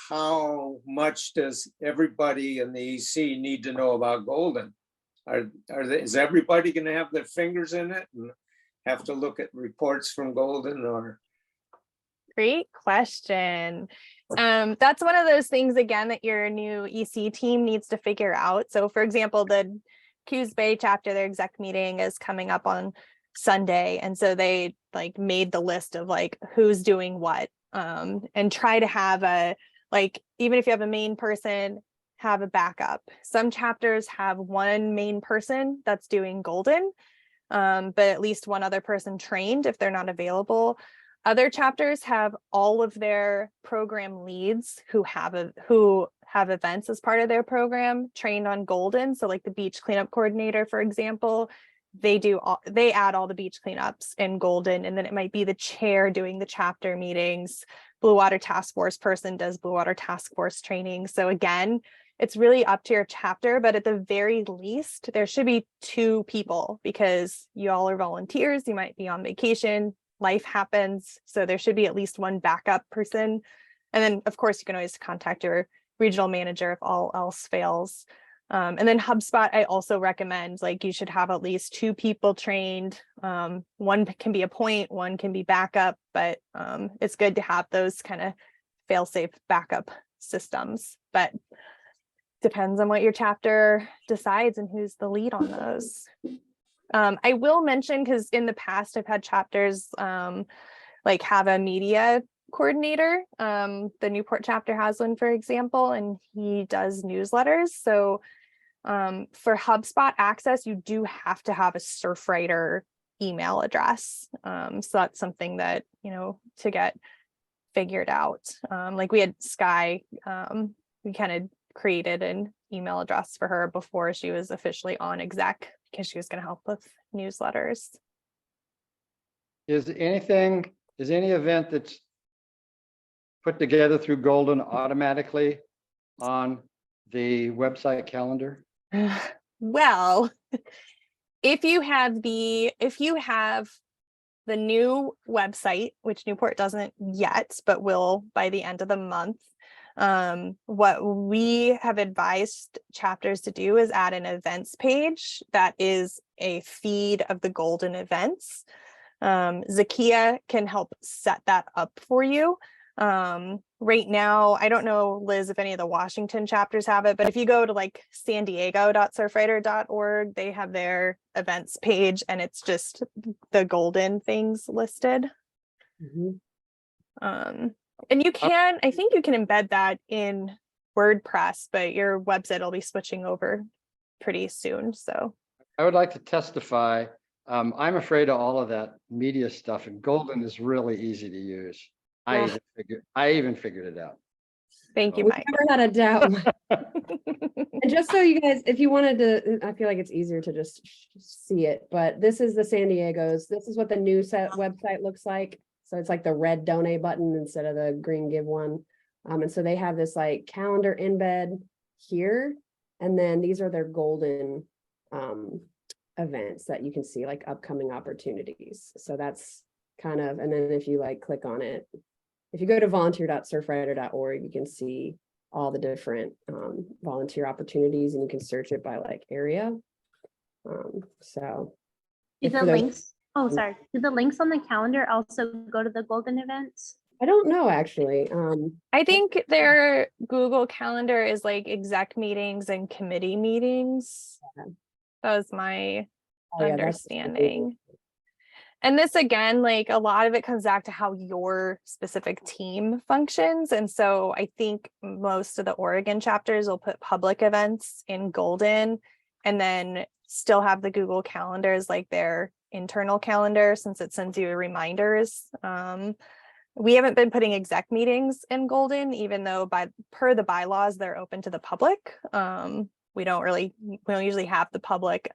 D: how much does everybody in the EC need to know about Golden? Is everybody gonna have their fingers in it and have to look at reports from Golden, or?
C: Great question. That's one of those things, again, that your new EC team needs to figure out. So for example, the Coos Bay chapter, their exec meeting is coming up on Sunday. And so they like made the list of like who's doing what, and try to have even if you have a main person, have a backup. Some chapters have one main person that's doing Golden, but at least one other person trained if they're not available. Other chapters have all of their program leads who have events as part of their program trained on Golden. So like the beach cleanup coordinator, for example, they add all the beach cleanups in Golden, and then it might be the chair doing the chapter meetings. Blue Water Task Force person does Blue Water Task Force training. So again, it's really up to your chapter, but at the very least, there should be 2 people because you all are volunteers. You might be on vacation. Life happens. So there should be at least one backup person. And then of course you can always contact your regional manager if all else fails. And then HubSpot, I also recommend like you should have at least 2 people trained. One can be a point, one can be backup, but it's good to have those kind of fail-safe backup systems, but depends on what your chapter decides and who's the lead on those. I will mention, because in the past I've had chapters like have a media coordinator. The Newport chapter has one, for example, and he does newsletters. So for HubSpot access, you do have to have a Surfrider email address. So that's something that, to get figured out. Like we had Sky, we kind of created an email address for her before she was officially on exec, because she was going to help with newsletters.
E: Is any event that's put together through Golden automatically on the website calendar?
C: Well, if you have the new website, which Newport doesn't yet, but will by the end of the month, what we have advised chapters to do is add an events page that is a feed of the Golden events. Zakia can help set that up for you. Right now, I don't know, Liz, if any of the Washington chapters have it, but if you go to like sandiego.surfrider.org, they have their events page and it's just the Golden things listed.
A: Mhm.
C: And you can, I think you can embed that in WordPress, but your website will be switching over pretty soon. So
E: I would like to testify. I'm afraid of all of that media stuff, and Golden is really easy to use. I even figured it out.
C: thank you,
A: We
C: Mike.
A: never had a doubt. And just so you guys, if you wanted to, I feel like it's easier to just see it, but this is the San Diego's. This is what the new website looks like. So it's like the red donate button instead of the green give one. And so they have this like calendar embed here. And then these are their Golden events that you can see, like upcoming opportunities. So that's kind of, and then if you like click on it, if you go to volunteer.surfrider.org, you can see all the different volunteer opportunities, and you can search it by like area. So
B: Do the links, oh, sorry. Do the links on the calendar also go to the Golden events?
A: I don't know, actually.
C: I think their Google Calendar is like exec meetings and committee meetings.
A: Okay.
C: That was my
A: Oh, yeah, that's-
C: understanding. And this, again, like a lot of it comes back to how your specific team functions. And so I think most of the Oregon chapters will put public events in Golden and then still have the Google calendars like their internal calendar, since it sends you reminders. We haven't been putting exec meetings in Golden, even though per the bylaws, they're open to the public. We don't usually have the public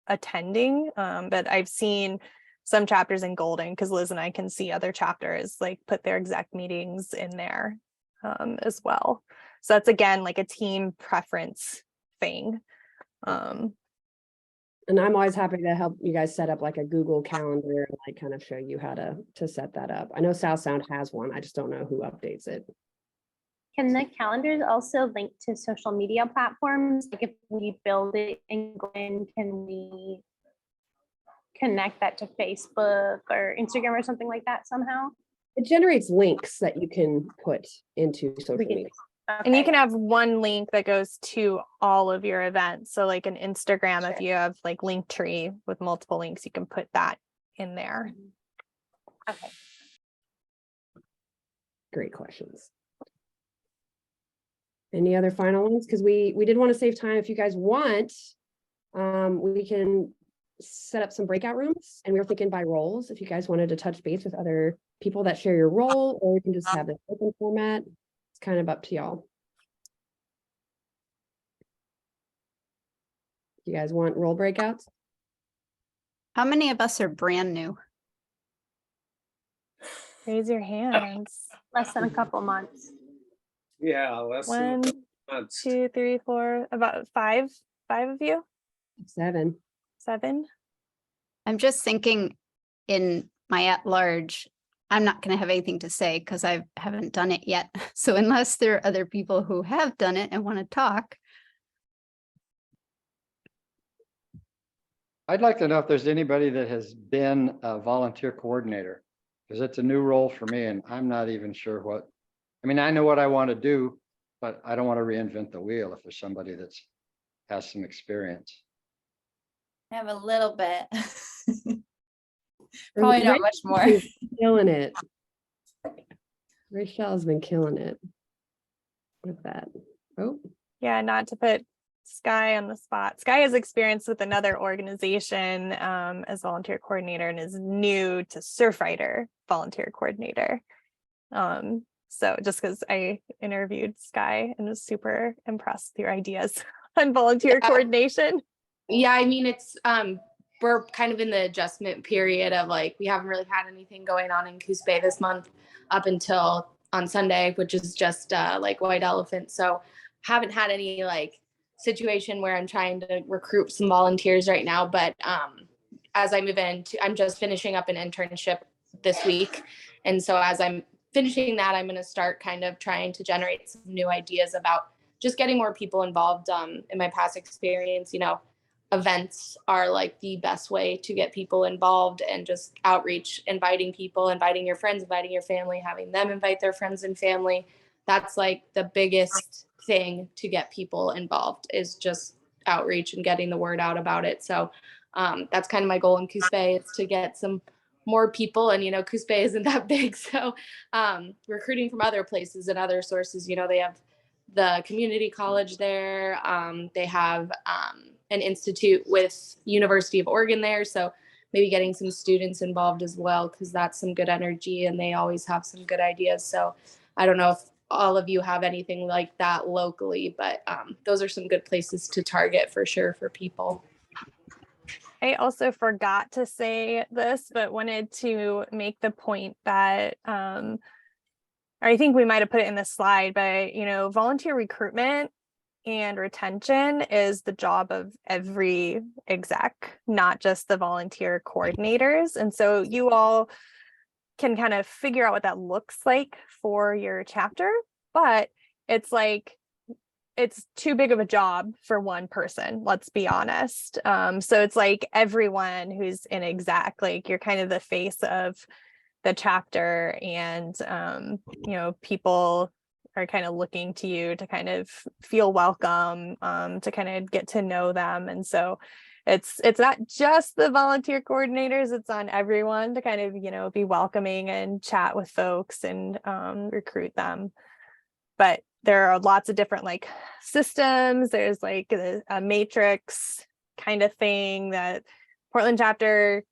C: attending, but I've seen some chapters in Golden, because Liz and I can see other chapters like put their exec meetings in there as well. So that's, again, like a team preference thing.
A: And I'm always happy to help you guys set up like a Google Calendar and like kind of show you how to set that up. I know South Sound has one. I just don't know who updates it.
B: Can the calendars also link to social media platforms? Like if we build it in Glen, can we connect that to Facebook or Instagram or something like that somehow?
A: It generates links that you can put into social
B: We can-
A: media.
C: And you
B: Okay.
C: can have one link that goes to all of your events. So like an Instagram, if
B: Sure.
C: you have like Linktree with multiple links, you can put that in there.
B: Okay.
A: Great questions. Any other final ones? Because we did want to save time. If you guys want, we can set up some breakout rooms, and we were thinking by roles. If you guys wanted to touch base with other people that share your role, or we can just have this open format. It's kind of up to y'all. You guys want role breakouts?
G: How many of us are brand new?
C: Raise your hands.
B: Less than a couple months.
D: Yeah, less than
C: 1,
D: months.
C: 2, 3, 4, about 5 of you,
A: 7.
C: 7.
G: I'm just thinking in my at-large, I'm not going to have anything to say because I haven't done it yet. So unless there are other people who have done it and want to talk.
E: I'd like to know if there's anybody that has been a volunteer coordinator, because it's a new role for me and I'm not even sure what, I mean, I know what I want to do, but I don't want to reinvent the wheel if there's somebody that's has some experience.
H: I have a little bit. Probably not much more.
A: Killing it. Rachel's been killing it with that. Oh,
C: Yeah, not to put Sky on the spot. Sky has experience with another organization as volunteer coordinator and is new to Surfrider volunteer coordinator. So just because I interviewed Sky and was super impressed with your ideas on volunteer coordination.
I: Yeah, I mean, it's we're kind of in the adjustment period of like, we haven't really had anything going on in Coos Bay this month up until on Sunday, which is just like White Elephant. So haven't had any like situation where I'm trying to recruit some volunteers right now. But as I move into, I'm just finishing up an internship this week. And so as I'm finishing that, I'm going to start kind of trying to generate some new ideas about just getting more people involved. In my past experience, you know, events are like the best way to get people involved, and just outreach, inviting people, inviting your friends, inviting your family, having them invite their friends and family. That's like the biggest thing to get people involved, is just outreach and getting the word out about it. So that's kind of my goal in Coos Bay, is to get some more people. And, you know, Coos Bay isn't that big. So recruiting from other places and other sources, you know, they have the community college there. They have an institute with University of Oregon there. So maybe getting some students involved as well, because that's some good energy and they always have some good ideas. So I don't know if all of you have anything like that locally, but those are some good places to target for sure for people.
C: I also forgot to say this, but wanted to make the point that I think we might have put it in the slide, but you know, volunteer recruitment and retention is the job of every exec, not just the volunteer coordinators. And so you all can kind of figure out what that looks like for your chapter, but it's like, it's too big of a job for one person, let's be honest. So it's like everyone who's in exec, like you're kind of the face of the chapter, and you know, people are kind of looking to you to kind of feel welcome, to kind of get to know them. And so it's not just the volunteer coordinators, it's on everyone to kind of, you know, be welcoming and chat with folks and recruit them. But there are lots of different like systems. There's like a matrix kind of thing that Portland chapter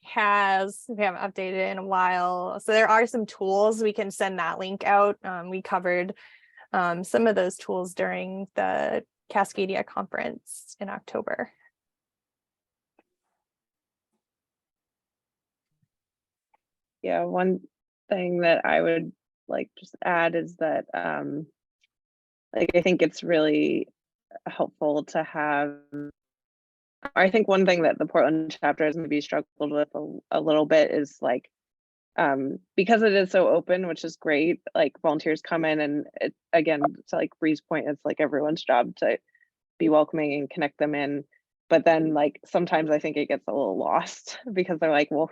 C: has. We haven't updated it in a while. So there are some tools. We can send that link out. We covered some of those tools during the Cascadia conference in October.
J: Yeah, one thing that I would like just add is that like I think it's really helpful to have I think one thing that the Portland chapter has maybe struggled with a little bit is like, because it is so open, which is great, like volunteers come in and it, again, to like Bree's point, it's like everyone's job to be welcoming and connect them in. But then like sometimes I think it gets a little lost because they're like, well,